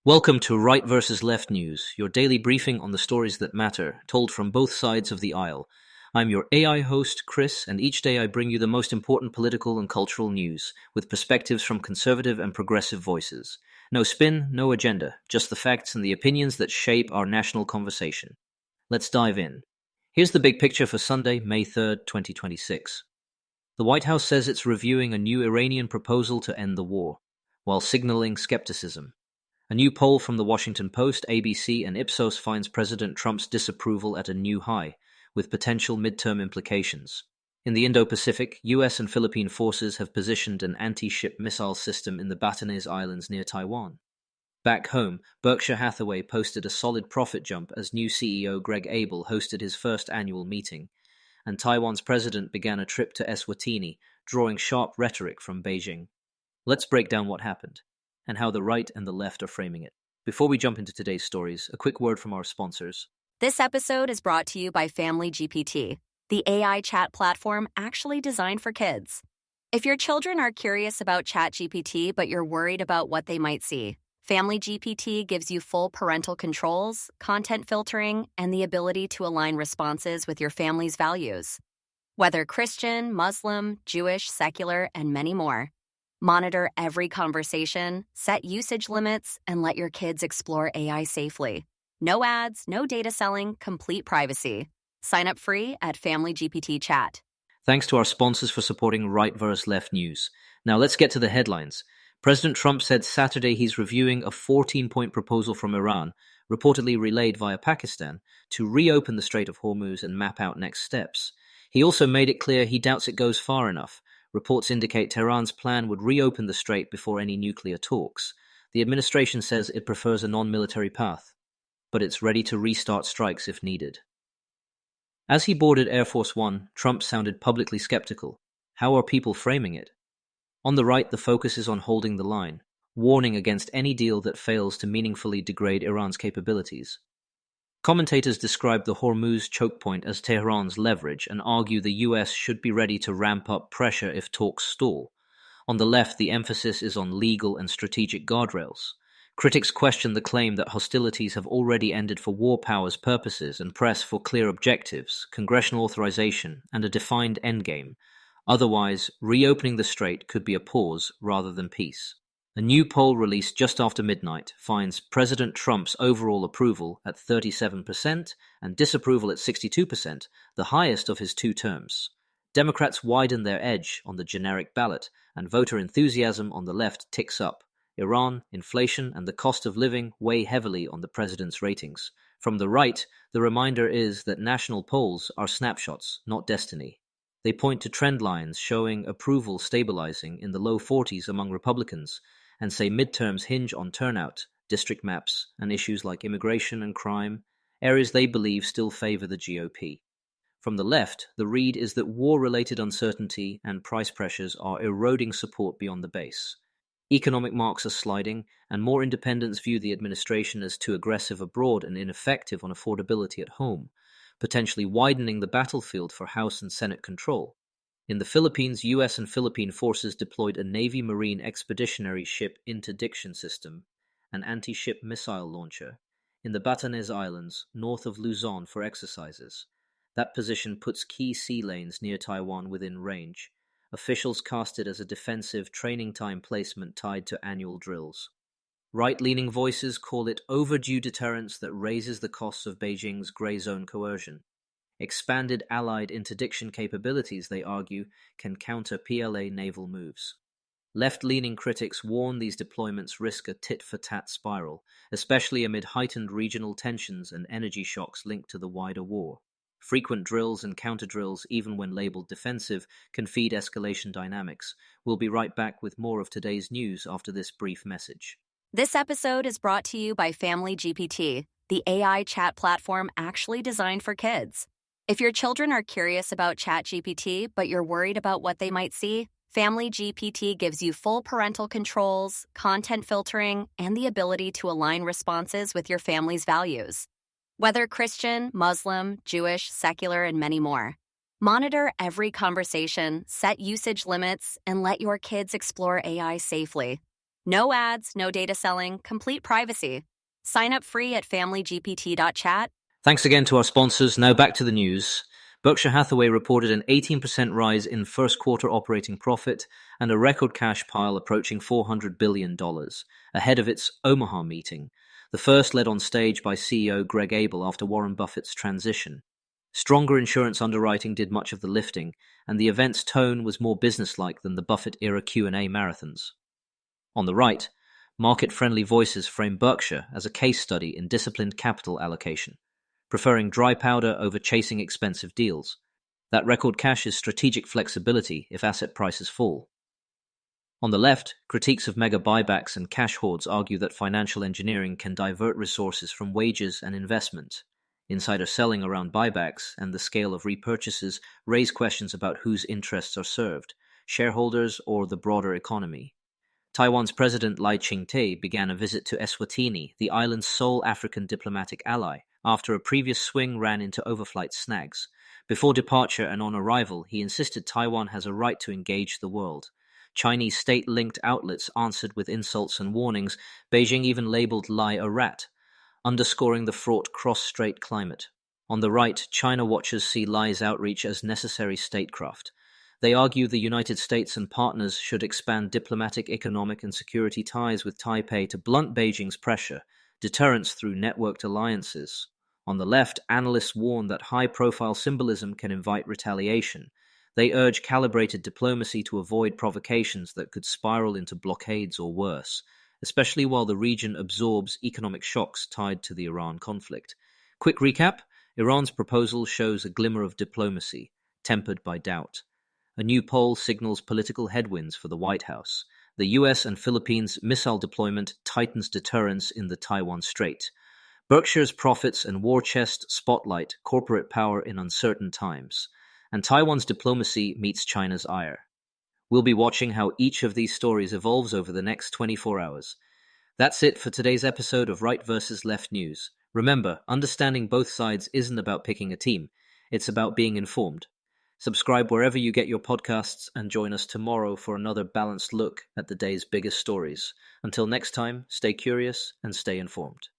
Welcome to Right versus Left News, your daily briefing on the stories that matter, told from both sides of the aisle. I'm your AI host, Chris, and each day I bring you the most important political and cultural news, with perspectives from conservative and progressive voices. No spin, no agenda, just the facts and the opinions that shape our national conversation. Let's dive in. Here's the big picture for Sunday, May 3rd, 2026. The White House says it's reviewing a new Iranian proposal to end the war, while signaling skepticism. A new poll from the Washington Post, ABC, and Ipsos finds President Trump's disapproval at a new high, with potential midterm implications. In the Indo-Pacific, US and Philippine forces have positioned an anti-ship missile system in the Batanes Islands near Taiwan. Back home, Berkshire Hathaway posted a solid profit jump as new CEO Greg Abel hosted his first annual meeting, and Taiwan's president began a trip to Eswatini, drawing sharp rhetoric from Beijing. Let's break down what happened and how the right and the left are framing it. Before we jump into today's stories, a quick word from our sponsors. This episode is brought to you by Family GPT, the AI chat platform actually designed for kids. If your children are curious about ChatGPT but you're worried about what they might see, Family GPT gives you full parental controls, content filtering, and the ability to align responses with your family's values. Whether Christian, Muslim, Jewish, secular, and many more, monitor every conversation, set usage limits, and let your kids explore AI safely. No ads, no data selling, complete privacy. Sign up free at Family GPT Chat. Thanks to our sponsors for supporting Right vs. Left News. Now let's get to the headlines. President Trump said Saturday he's reviewing a 14-point proposal from Iran, reportedly relayed via Pakistan, to reopen the Strait of Hormuz and map out next steps. He also made it clear he doubts it goes far enough. Reports indicate Tehran's plan would reopen the strait before any nuclear talks. The administration says it prefers a non-military path, but it's ready to restart strikes if needed. As he boarded Air Force One, Trump sounded publicly skeptical. How are people framing it? On the right, the focus is on holding the line, warning against any deal that fails to meaningfully degrade Iran's capabilities. Commentators describe the Hormuz choke point as Tehran's leverage and argue the US should be ready to ramp up pressure if talks stall. On the left, the emphasis is on legal and strategic guardrails. Critics question the claim that hostilities have already ended for war powers' purposes and press for clear objectives, congressional authorization, and a defined endgame. Otherwise, reopening the strait could be a pause rather than peace. A new poll released just after midnight finds President Trump's overall approval at 37% and disapproval at 62%, the highest of his two terms. Democrats widen their edge on the generic ballot, and voter enthusiasm on the left ticks up. Iran, inflation, and the cost of living weigh heavily on the president's ratings. From the right, the reminder is that national polls are snapshots, not destiny. They point to trend lines showing approval stabilizing in the low 40s among Republicans, and say midterms hinge on turnout, district maps, and issues like immigration and crime, areas they believe still favor the GOP. From the left, the read is that war-related uncertainty and price pressures are eroding support beyond the base. Economic marks are sliding, and more independents view the administration as too aggressive abroad and ineffective on affordability at home, potentially widening the battlefield for House and Senate control. In the Philippines, US and Philippine forces deployed a Navy Marine Expeditionary Ship Interdiction System, an anti-ship missile launcher, in the Batanes Islands, north of Luzon for exercises. That position puts key sea lanes near Taiwan within range. Officials cast it as a defensive training time placement tied to annual drills. Right-leaning voices call it overdue deterrence that raises the costs of Beijing's grey zone coercion. Expanded Allied interdiction capabilities, they argue, can counter PLA naval moves. Left-leaning critics warn these deployments risk a tit-for-tat spiral, especially amid heightened regional tensions and energy shocks linked to the wider war. Frequent drills and counter-drills, even when labeled defensive, can feed escalation dynamics. We'll be right back with more of today's news after this brief message. This episode is brought to you by Family GPT, the AI chat platform actually designed for kids. If your children are curious about ChatGPT, but you're worried about what they might see, Family GPT gives you full parental controls, content filtering, and the ability to align responses with your family's values. Whether Christian, Muslim, Jewish, secular, and many more, monitor every conversation, set usage limits, and let your kids explore AI safely. No ads, no data selling, complete privacy. Sign up free at familygpt.chat. Thanks again to our sponsors. Now back to the news. Berkshire Hathaway reported an 18% rise in first quarter operating profit and a record cash pile approaching $400 billion, ahead of its Omaha meeting, the first led on stage by CEO Greg Abel after Warren Buffett's transition. Stronger insurance underwriting did much of the lifting, and the event's tone was more businesslike than the Buffett-era Q&A marathons. On the right, market-friendly voices frame Berkshire as a case study in disciplined capital allocation, preferring dry powder over chasing expensive deals. That record cash is strategic flexibility if asset prices fall. On the left, critiques of mega buybacks and cash hoards argue that financial engineering can divert resources from wages and investment. Insider selling around buybacks and the scale of repurchases raise questions about whose interests are served, shareholders or the broader economy. Taiwan's President Lai Ching-te began a visit to Eswatini, the island's sole African diplomatic ally, after a previous swing ran into overflight snags. Before departure and on arrival, he insisted Taiwan has a right to engage the world. Chinese state-linked outlets answered with insults and warnings. Beijing even labeled Lai a rat, underscoring the fraught cross-strait climate. On the right, China watchers see Lai's outreach as necessary statecraft. They argue the United States and partners should expand diplomatic, economic, and security ties with Taipei to blunt Beijing's pressure, deterrence through networked alliances. On the left, analysts warn that high-profile symbolism can invite retaliation. They urge calibrated diplomacy to avoid provocations that could spiral into blockades or worse, especially while the region absorbs economic shocks tied to the Iran conflict. Quick recap: Iran's proposal shows a glimmer of diplomacy, tempered by doubt. A new poll signals political headwinds for the White House. The US and Philippines' missile deployment tightens deterrence in the Taiwan Strait. Berkshire's profits and war chest spotlight corporate power in uncertain times. And Taiwan's diplomacy meets China's ire. We'll be watching how each of these stories evolves over the next 24 hours. That's it for today's episode of Right versus Left News. Remember, understanding both sides isn't about picking a team. It's about being informed. Subscribe wherever you get your podcasts and join us tomorrow for another balanced look at the day's biggest stories. Until next time, stay curious and stay informed.